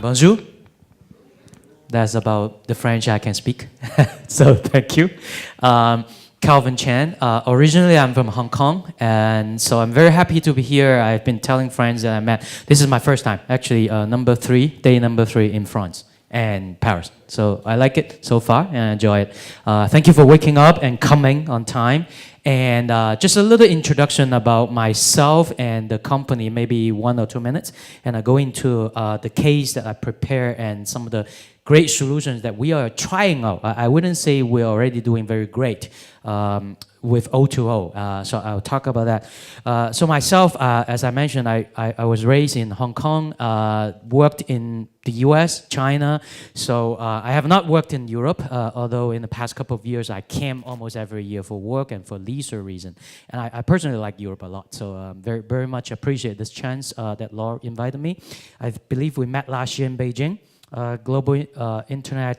Bonjour. That's about the French I can speak. So thank you. Calvin Chan. Originally, I'm from Hong Kong, and so I'm very happy to be here. I've been telling friends that I met. This is my first time, actually, day number three in France and Paris. So I like it so far, and I enjoy it. Thank you for waking up and coming on time. And just a little introduction about myself and the company, maybe 1 or 2 minutes. And I go into the case that I prepare and some of the great solutions that we are trying out. I wouldn't say we're already doing very great with O2O. So I'll talk about that. So myself, as I mentioned, I was raised in Hong Kong, worked in the US, China. So I have not worked in Europe, although in the past couple of years I came almost every year for work and for leisure reason. And I personally like Europe a lot. So very, very much appreciate this chance that Laura invited me. I believe we met last year in Beijing. Global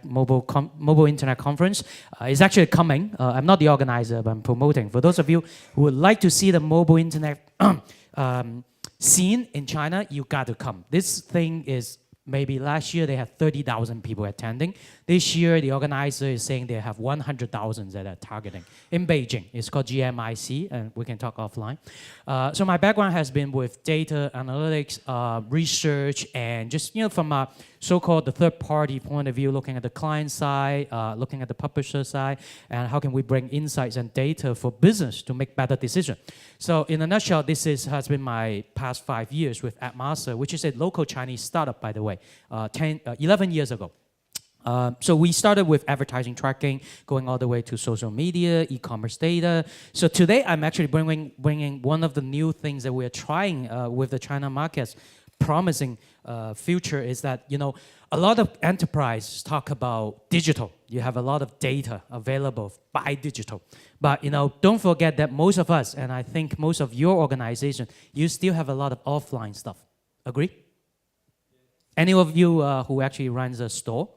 Mobile Internet Conference is actually coming. I'm not the organizer, but I'm promoting. For those of you who would like to see the mobile internet scene in China, you got to come. This thing is maybe last year they had 30,000 people attending. This year the organizer is saying they have 100,000 that are targeting in Beijing. It's called GMIC, and we can talk offline. So my background has been with data analytics, research, and just from a so-called the third-party point of view, looking at the client side, looking at the publisher side, and how can we bring insights and data for business to make better decisions. So in a nutshell, this has been my past 5 years with AppMaster, which is a local Chinese startup, by the way, 11 years ago. So we started with advertising tracking, going all the way to social media, e-commerce data. So today I'm actually bringing one of the new things that we're trying with the China markets, promising future is that, a lot of enterprises talk about digital. You have a lot of data available by digital. But, don't forget that most of us, and I think most of your organization, you still have a lot of offline stuff. Agree? Any of you who actually runs a store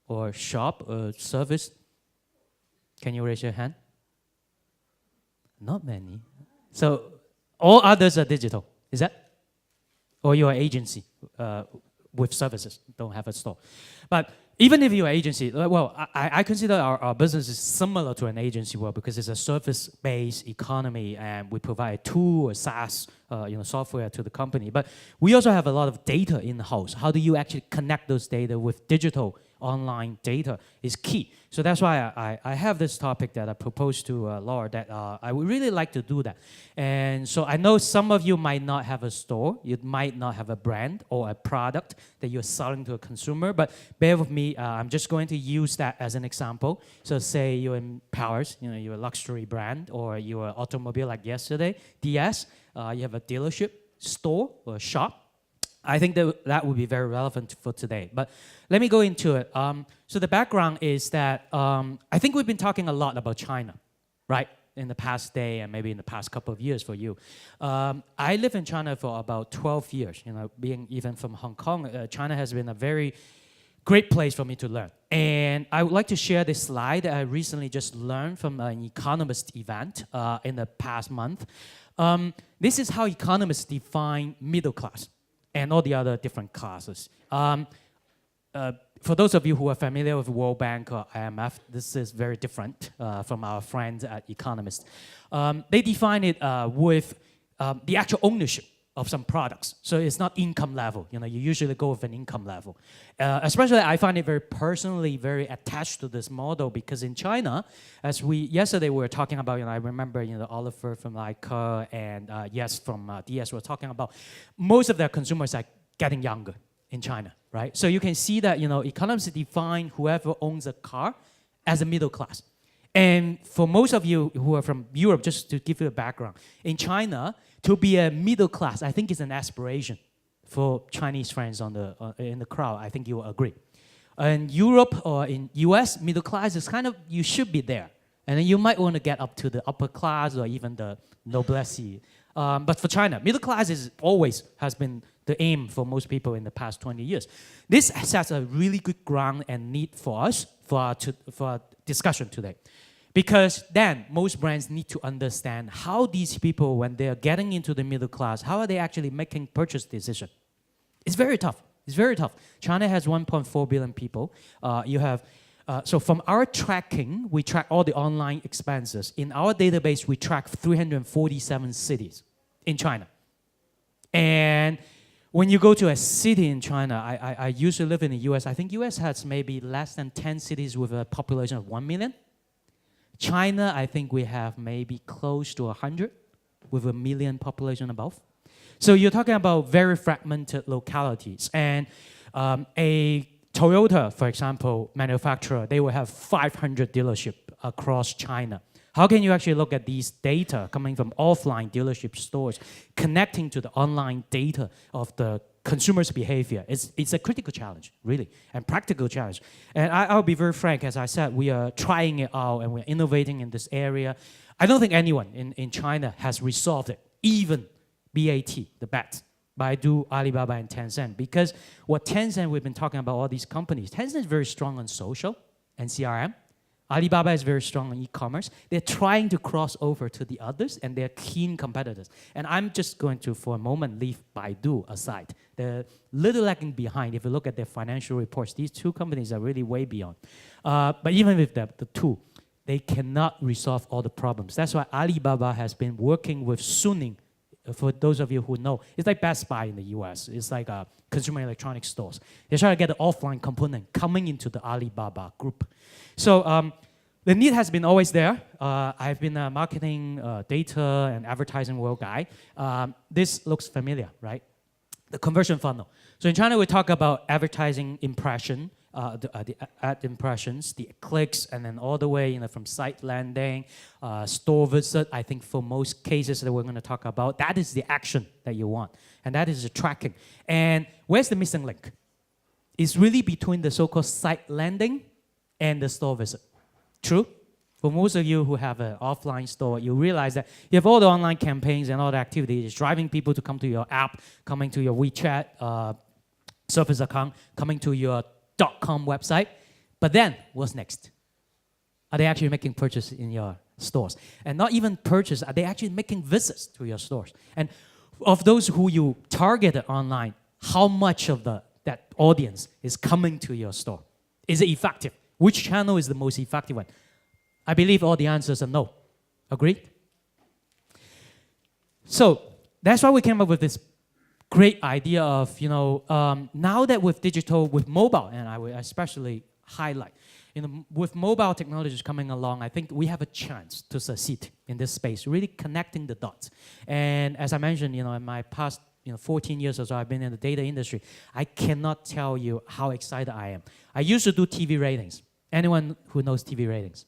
or shop or service? Can you raise your hand? Not many. So all others are digital. Is that? Or you're an agency with services, don't have a store. But even if you're an agency, well, I consider our business is similar to an agency world because it's a service-based economy and we provide a tool or SaaS software to the company. But we also have a lot of data in-house. How do you actually connect those data with digital online data is key. So that's why I have this topic that I proposed to Laura that I would really like to do that. And so I know some of you might not have a store, you might not have a brand or a product that you're selling to a consumer, but bear with me, I'm just going to use that as an example. So say you're in Paris, you're a luxury brand, or you're an automobile like yesterday, DS, you have a dealership, store, or shop. I think that would be very relevant for today. But let me go into it. So the background is that I think we've been talking a lot about China, right? In the past day and maybe in the past couple of years for you. I lived in China for about 12 years. Being even from Hong Kong, China has been a very great place for me to learn. And I would like to share this slide that I recently just learned from an economist event in the past month. This is how economists define middle class and all the other different classes. For those of you who are familiar with World Bank or IMF, this is very different from our friends at Economist. They define it with the actual ownership of some products. So it's not income level. You usually go with an income level. Especially, I find it very personally very attached to this model because in China, as yesterday we were talking about, I remember, Oliver from Leica and Yes from DS were talking about most of their consumers are getting younger in China, right? So you can see that, economists define whoever owns a car as a middle class. And for most of you who are from Europe, just to give you a background, in China, to be a middle class, I think is an aspiration for Chinese friends in the crowd. I think you will agree. In Europe or in US, middle class is kind of, you should be there. And then you might want to get up to the upper class or even the noblesse. But for China, middle class has been the aim for most people in the past 20 years. This sets a really good ground and need for us for our discussion today. Because then most brands need to understand how these people, when they're getting into the middle class, how are they actually making purchase decisions? It's very tough. It's very tough. China has 1.4 billion people. So from our tracking, we track all the online expenses. In our database, we track 347 cities in China. And when you go to a city in China, I used to live in the US. I think US has maybe less than 10 cities with a population of 1 million. China, I think we have maybe close to 100 with a million population above. So you're talking about very fragmented localities. And a Toyota, for example, manufacturer, they will have 500 dealerships across China. How can you actually look at these data coming from offline dealership stores, connecting to the online data of the consumer's behavior? It's a critical challenge, really, and practical challenge. And I'll be very frank, as I said, we are trying it out and we're innovating in this area. I don't think anyone in China has resolved it, even BAT, the BAT, Baidu, Alibaba, and Tencent. Because what Tencent, we've been talking about all these companies, Tencent is very strong on social and CRM. Alibaba is very strong on e-commerce. They're trying to cross over to the others, and they're keen competitors. And I'm just going to, for a moment, leave Baidu aside. They're little lagging behind. If you look at their financial reports, these two companies are really way beyond. But even with the two, they cannot resolve all the problems. That's why Alibaba has been working with Suning. For those of you who know, it's like Best Buy in the US. It's like consumer electronics stores. They're trying to get the offline component coming into the Alibaba group. So the need has been always there. I've been a marketing, data, and advertising world guy. This looks familiar, right? The conversion funnel. So in China, we talk about advertising impression, the ad impressions, the clicks, and then all the way from site landing, store visit. I think for most cases that we're going to talk about, that is the action that you want. And that is the tracking. And where's the missing link? It's really between the so-called site landing and the store visit. True? For most of you who have an offline store, you realize that you have all the online campaigns and all the activities driving people to come to your app, coming to your WeChat service account, coming to your .com website. But then, what's next? Are they actually making purchases in your stores? And not even purchase, are they actually making visits to your stores? And of those who you targeted online, how much of that audience is coming to your store? Is it effective? Which channel is the most effective one? I believe all the answers are no. Agreed? So that's why we came up with this great idea of, now that with digital, with mobile, and I would especially highlight, with mobile technologies coming along, I think we have a chance to succeed in this space, really connecting the dots. And as I mentioned, in my past 14 years or so, I've been in the data industry. I cannot tell you how excited I am. I used to do TV ratings. Anyone who knows TV ratings?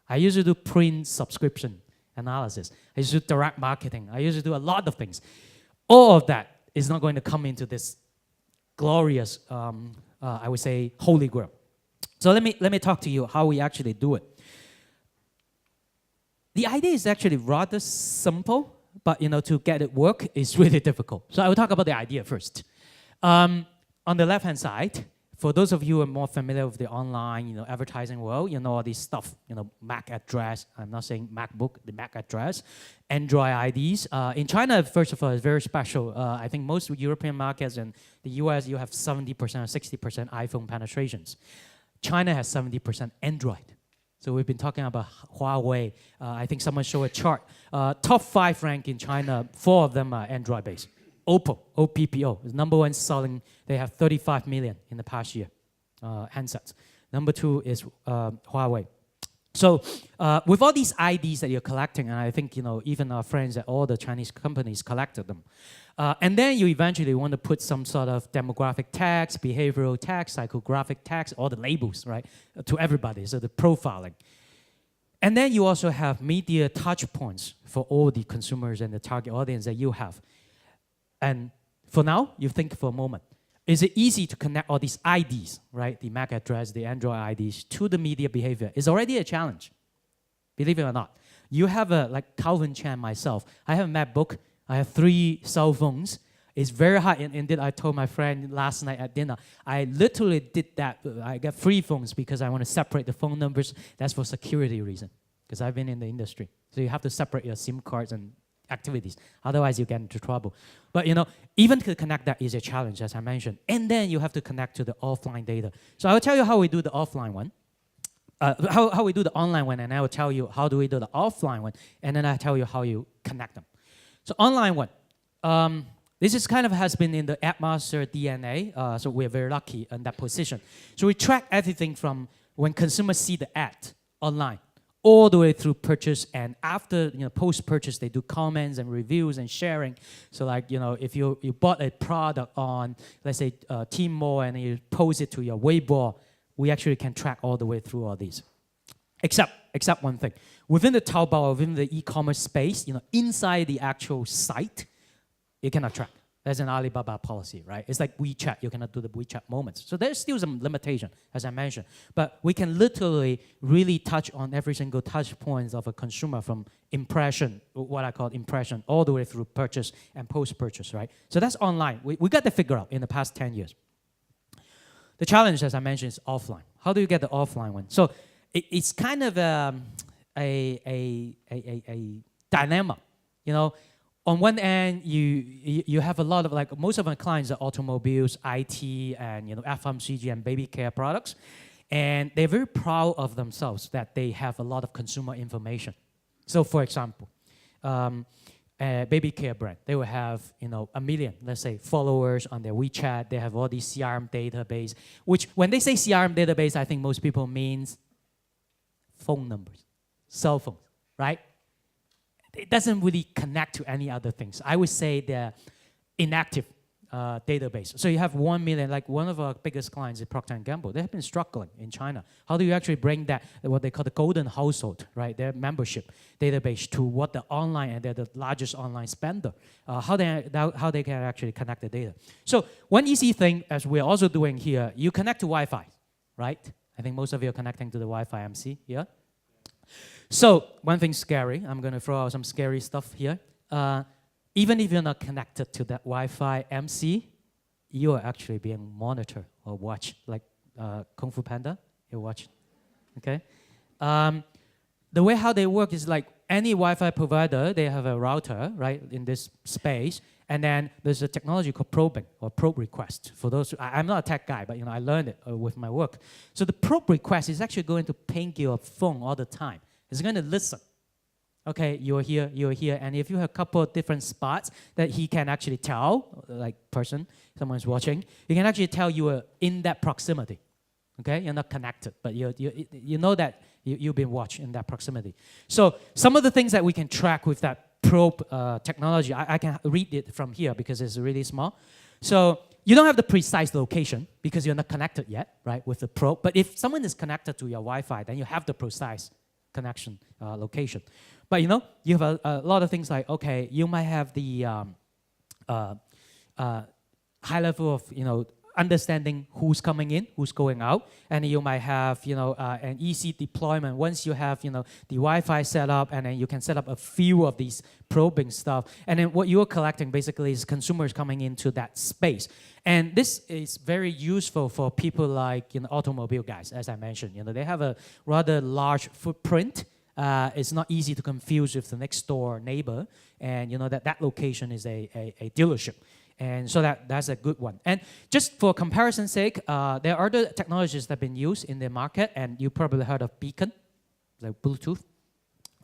I used to do print subscription analysis. I used to do direct marketing. I used to do a lot of things. All of that is not going to come into this glorious, I would say, holy grail. So let me talk to you how we actually do it. The idea is actually rather simple, but to get it work is really difficult. So I will talk about the idea first. On the left-hand side, for those of you who are more familiar with the online, advertising world, all this stuff, MAC address. I'm not saying MacBook, the MAC address, Android IDs. In China, first of all, it's very special. I think most European markets and the US, you have 70% or 60% iPhone penetrations. China has 70% Android. So we've been talking about Huawei. I think someone showed a chart. Top 5 rank in China, 4 of them are Android-based. Oppo, OPPO, is number 1 selling. They have 35 million in the past year, handsets. Number 2 is Huawei. So with all these IDs that you're collecting, and I think even our friends at all the Chinese companies collected them, and then you eventually want to put some sort of demographic tags, behavioral tags, psychographic tags, all the labels, right, to everybody, so the profiling. And then you also have media touch points for all the consumers and the target audience that you have. And for now, you think for a moment, is it easy to connect all these IDs, right? The MAC address, the Android IDs, to the media behavior? It's already a challenge, believe it or not. You have like Calvin Chan, myself, I have a MacBook, I have 3 cell phones. It's very hard. Indeed, I told my friend last night at dinner, I literally did that. I got 3 phones because I want to separate the phone numbers. That's for security reason, because I've been in the industry. So you have to separate your SIM cards and activities. Otherwise, you get into trouble. But even to connect that is a challenge, as I mentioned. And then you have to connect to the offline data. So I will tell you how we do the offline one. How we do the online one, and I will tell you how do we do the offline one, and then I'll tell you how you connect them. So online one. This is kind of has been in the Ad Master DNA, so we're very lucky in that position. So we track everything from when consumers see the ad online, all the way through purchase, and after post-purchase, they do comments and reviews and sharing. So like if you bought a product on, let's say Tmall, and you post it to your Weibo, we actually can track all the way through all these. Except one thing, within the Taobao, within the e-commerce space, inside the actual site, you cannot track. That's an Alibaba policy, right? It's like WeChat, you cannot do the WeChat moments. So there's still some limitation, as I mentioned. But we can literally really touch on every single touch points of a consumer from impression, what I call impression, all the way through purchase and post-purchase, right? So that's online. We got that figured out in the past 10 years. The challenge, as I mentioned, is offline. How do you get the offline one? So it's kind of a dilemma, On one end, you have a lot of, like, most of our clients are automobiles, IT, and FMCG and baby care products, and they're very proud of themselves that they have a lot of consumer information. So, for example, a baby care brand, they will have 1 million, let's say, followers on their WeChat. They have all these CRM database, which when they say CRM database, I think most people means phone numbers, cell phones, right? It doesn't really connect to any other things. I would say they're inactive database. So you have 1 million, like one of our biggest clients is Procter & Gamble. They have been struggling in China. How do you actually bring that, what they call the golden household, right, their membership database to what the online, and they're the largest online spender, how they can actually connect the data. So one easy thing, as we're also doing here, you connect to Wi-Fi, right? I think most of you are connecting to the Wi-Fi MC, yeah? So one thing scary, I'm going to throw out some scary stuff here. Even if you're not connected to that Wi-Fi MC, you are actually being monitored or watched, like Kung Fu Panda, you watch, okay? The way how they work is like any Wi-Fi provider, they have a router, right, in this space, and then there's a technology called probing or probe request. For those, I'm not a tech guy, but I learned it with my work. So the probe request is actually going to ping your phone all the time. It's going to listen. Okay, you're here, and if you have a couple of different spots that he can actually tell, like someone's watching, you can actually tell you are in that proximity. Okay, you're not connected, but you know that you've been watched in that proximity. So some of the things that we can track with that probe technology, I can read it from here because it's really small. So you don't have the precise location because you're not connected yet, right, with the probe. But if someone is connected to your Wi-Fi, then you have the precise connection location. But you have a lot of things like, okay, you might have the high level of understanding who's coming in, who's going out, and you might have an easy deployment once you have the Wi-Fi set up, and then you can set up a few of these probing stuff, and then what you're collecting basically is consumers coming into that space. And this is very useful for people like automobile guys, as I mentioned. They have a rather large footprint. It's not easy to confuse with the next door neighbor, and that location is a dealership. And so that's a good one. And just for comparison's sake, there are other technologies that have been used in the market, and you probably heard of beacon, like Bluetooth.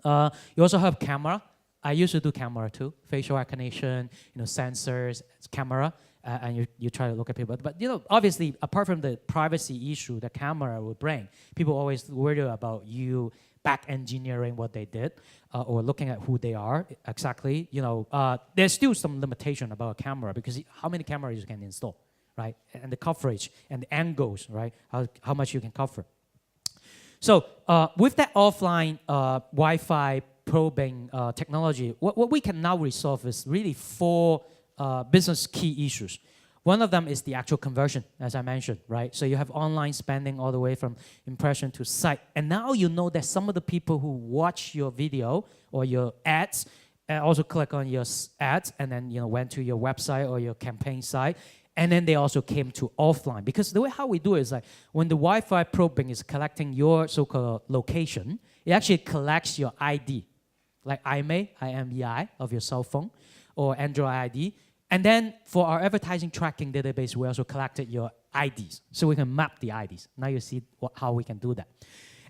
You also have camera. I used to do camera too, facial recognition, sensors, camera, and you try to look at people. But obviously, apart from the privacy issue the camera will bring, people always worry about you back engineering what they did, or looking at who they are exactly. There's still some limitation about a camera because how many cameras you can install, right? And the coverage and the angles, right? How much you can cover. So with that offline Wi-Fi probing technology, what we can now resolve is really 4 business key issues. One of them is the actual conversion, as I mentioned, right? So you have online spending all the way from impression to site. And now you know that some of the people who watch your video or your ads also click on your ads and then went to your website or your campaign site. And then they also came to offline. Because the way how we do it is like when the Wi-Fi probing is collecting your so-called location, it actually collects your ID, like IMEI of your cell phone, or Android ID. And then for our advertising tracking database, we also collected your IDs, so we can map the IDs. Now you see how we can do that.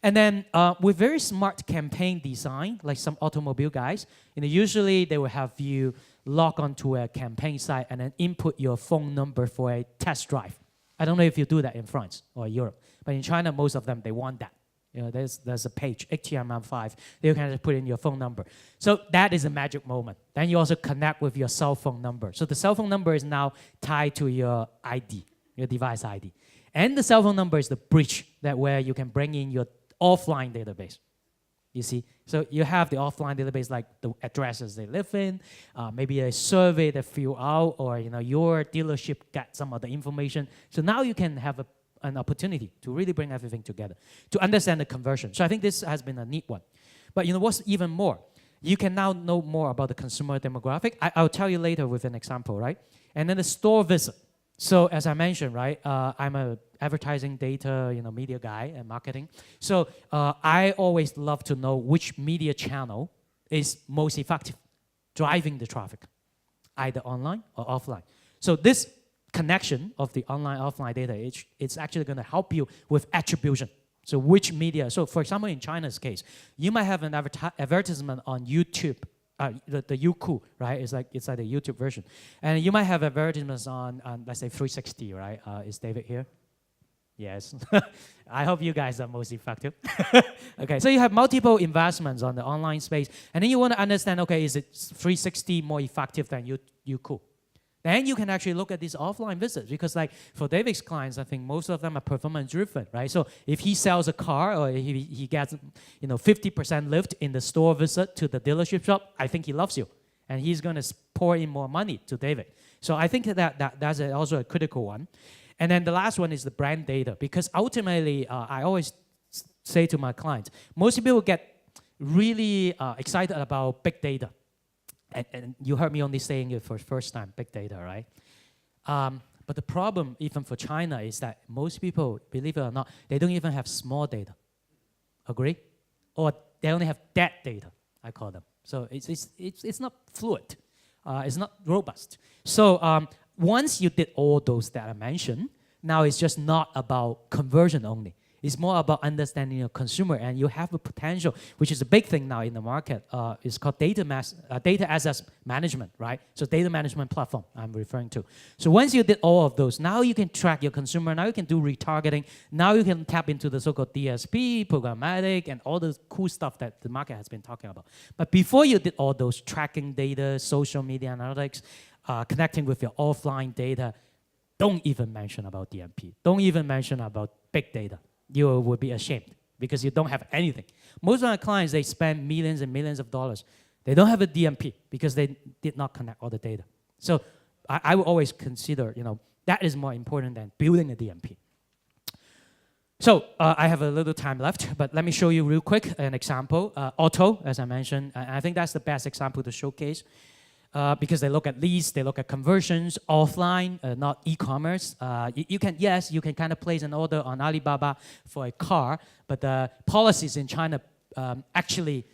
And then with very smart campaign design, like some automobile guys, usually they will have you log onto a campaign site and then input your phone number for a test drive. I don't know if you do that in France or Europe, but in China, most of them, they want that. There's a page, HTML5, you can just put in your phone number. So that is a magic moment. Then you also connect with your cell phone number. So the cell phone number is now tied to your ID, your device ID. And the cell phone number is the bridge where you can bring in your offline database. You see? So you have the offline database, like the addresses they live in, maybe a survey they fill out, or your dealership got some of the information. So now you can have an opportunity to really bring everything together, to understand the conversion. So I think this has been a neat one. But what's even more? You can now know more about the consumer demographic. I'll tell you later with an example, right? And then the store visit. So as I mentioned, right, I'm a advertising data, media guy and marketing. So I always love to know which media channel is most effective, driving the traffic, either online or offline. So this connection of the online-offline data, it's actually going to help you with attribution. So which media? So for example, in China's case, you might have an advertisement on YouTube, the Youku, right? It's like the YouTube version, and you might have advertisements on let's say 360, right? Is David here? Yes. I hope you guys are most effective. Okay, so you have multiple investments on the online space, and then you want to understand, okay, is it 360 more effective than Youku? Then you can actually look at these offline visits, because like for David's clients, I think most of them are performance driven, right? So if he sells a car, or he gets 50% lift in the store visit to the dealership shop, I think he loves you, and he's going to pour in more money to David. So I think that's also a critical one. And then the last one is the brand data, because ultimately I always say to my clients, most people get really excited about big data. And you heard me only saying it for the first time, big data, right? But the problem, even for China, is that most people, believe it or not, they don't even have small data. Agree? Or they only have dead data, I call them. So it's not fluid. It's not robust. So once you did all those that I mentioned, now it's just not about conversion only. It's more about understanding your consumer, and you have a potential, which is a big thing now in the market. It's called data assets management, right? So data management platform I'm referring to. So once you did all of those, now you can track your consumer. Now you can do retargeting. Now you can tap into the so-called DSP, programmatic, and all the cool stuff that the market has been talking about. But before you did all those tracking data, social media analytics, connecting with your offline data, don't even mention about DMP. Don't even mention about big data. You would be ashamed because you don't have anything. Most of our clients, they spend millions and millions of dollars. They don't have a DMP because they did not connect all the data. So I would always consider, that is more important than building a DMP. So I have a little time left, but let me show you real quick an example. Auto, as I mentioned, I think that's the best example to showcase. Because they look at leads, they look at conversions offline, not e-commerce. You can kind of place an order on Alibaba for a car, but the policies in China actually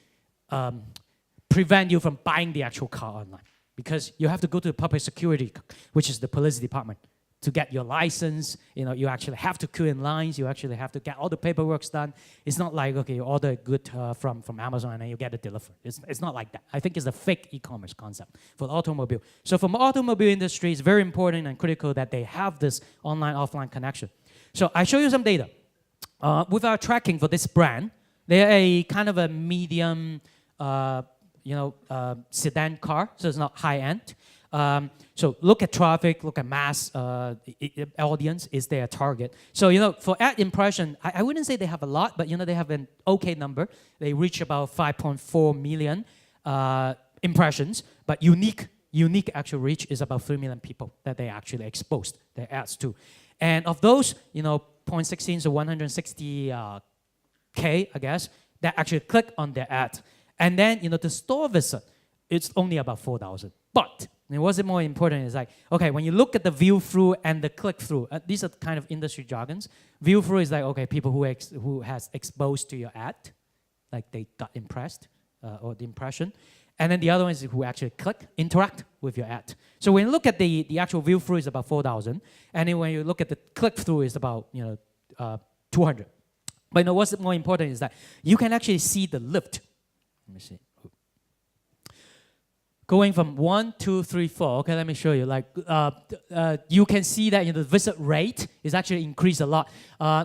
prevent you from buying the actual car online, because you have to go to the public security, which is the police department, to get your license. You actually have to queue in lines. You actually have to get all the paperwork done. It's not like, okay, you order a good from Amazon and then you get it delivered. It's not like that. I think it's a fake e-commerce concept for the automobile. So from the automobile industry, it's very important and critical that they have this online-offline connection. So I show you some data. With our tracking for this brand, they're a kind of a medium, sedan car, so it's not high-end. So look at traffic, look at mass audience, is their target. So, for ad impression, I wouldn't say they have a lot, but, they have an okay number. They reach about 5.4 million impressions, but unique actual reach is about 3 million people that they actually exposed their ads to. And of those, 0.16 to 160K, I guess, that actually click on their ad. And then, the store visit, it's only about 4,000. But what's more important is like, okay, when you look at the view through and the click through, these are kind of industry jargons. View through is like, okay, people who has exposed to your ad, like they got impressed. or the impression. And then the other one is who actually click, interact with your ad. So when you look at the actual view through is about 4,000, and then when you look at the click through is about 200. But what's more important is that you can actually see the lift. Let me see. Going from 1, 2, 3, 4. Okay, let me show you. Like you can see that the visit rate is actually increased a lot.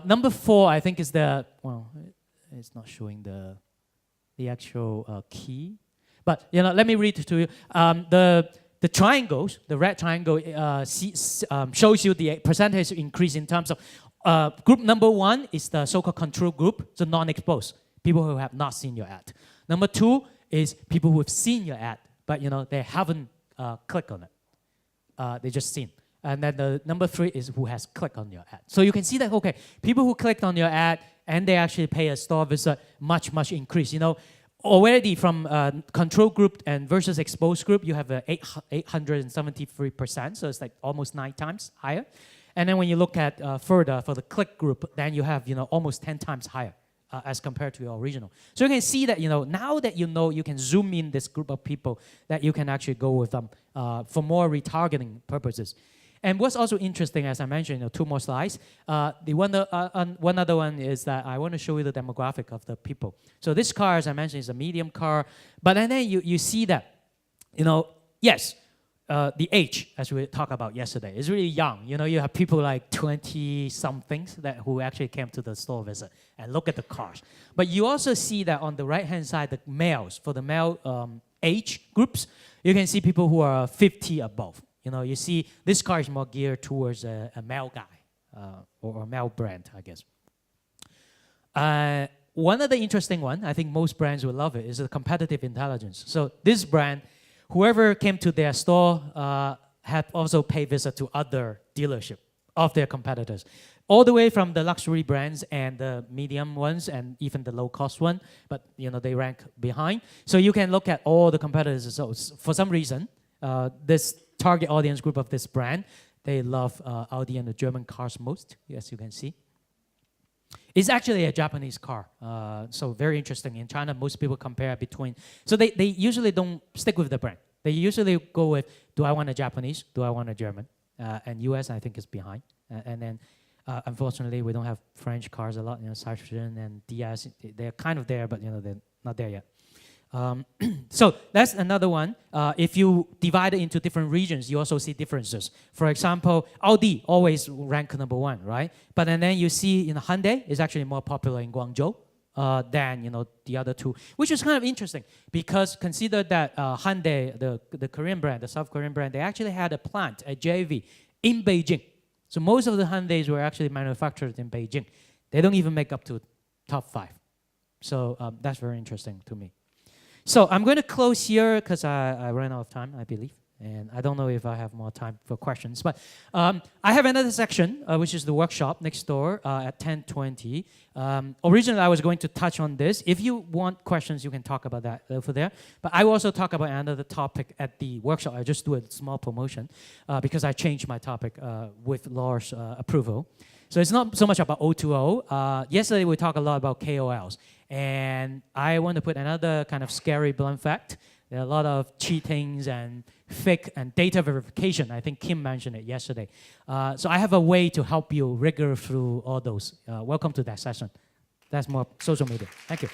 Number 4, I think, is it's not showing the actual key. But let me read it to you. The triangles, the red triangle, shows you the percentage increase in terms of group number 1 is the so-called control group, so non-exposed, people who have not seen your ad. Number 2 is people who have seen your ad, but they haven't clicked on it. They just seen. And then the number 3 is who has clicked on your ad. So you can see that, okay, people who clicked on your ad and they actually pay a store visit, much increase. Already from control group and versus exposed group, you have 873%, so it's like almost 9 times higher. And then when you look at further for the click group, then you have almost 10 times higher as compared to your original. So you can see that now that you can zoom in this group of people, that you can actually go with them for more retargeting purposes. And what's also interesting, as I mentioned, 2 more slides. One other one is that I want to show you the demographic of the people. So this car, as I mentioned, is a medium car. But then you see that, yes, the age, as we talked about yesterday, is really young. You have people like 20-somethings who actually came to the store visit and look at the cars. But you also see that on the right-hand side, the males, for the male age groups, you can see people who are 50 above. You see this car is more geared towards a male guy or a male brand, I guess. One of the interesting one, I think most brands will love it, is the competitive intelligence. So this brand, whoever came to their store had also paid visit to other dealership of their competitors. All the way from the luxury brands and the medium ones and even the low-cost one, but they rank behind. So you can look at all the competitors. So for some reason, this target audience group of this brand, they love Audi and the German cars most, as you can see. It's actually a Japanese car, so very interesting. In China, most people compare between, so they usually don't stick with the brand. They usually go with, do I want a Japanese, do I want a German? And US, I think, is behind. And then, unfortunately, we don't have French cars a lot, Citroën and DS, they're kind of there, but they're not there yet. So that's another one. If you divide it into different regions, you also see differences. For example, Audi always rank number 1, right? But then you see Hyundai is actually more popular in Guangzhou than the other 2, which is kind of interesting because consider that Hyundai, the Korean brand, the South Korean brand, they actually had a plant, a JV in Beijing. So most of the Hyundais were actually manufactured in Beijing. They don't even make up to top 5. So that's very interesting to me. So I'm going to close here because I ran out of time, I believe. And I don't know if I have more time for questions. But I have another section, which is the workshop next door at 10:20. Originally, I was going to touch on this. If you want questions, you can talk about that over there. But I will also talk about another topic at the workshop. I just do a small promotion because I changed my topic with Laura's approval. So it's not so much about O2O. Yesterday, we talked a lot about KOLs. And I want to put another kind of scary blunt fact. There are a lot of cheatings and fake and data verification. I think Kim mentioned it yesterday. So I have a way to help you rigor through all those. Welcome to that session. That's more social media. Thank you.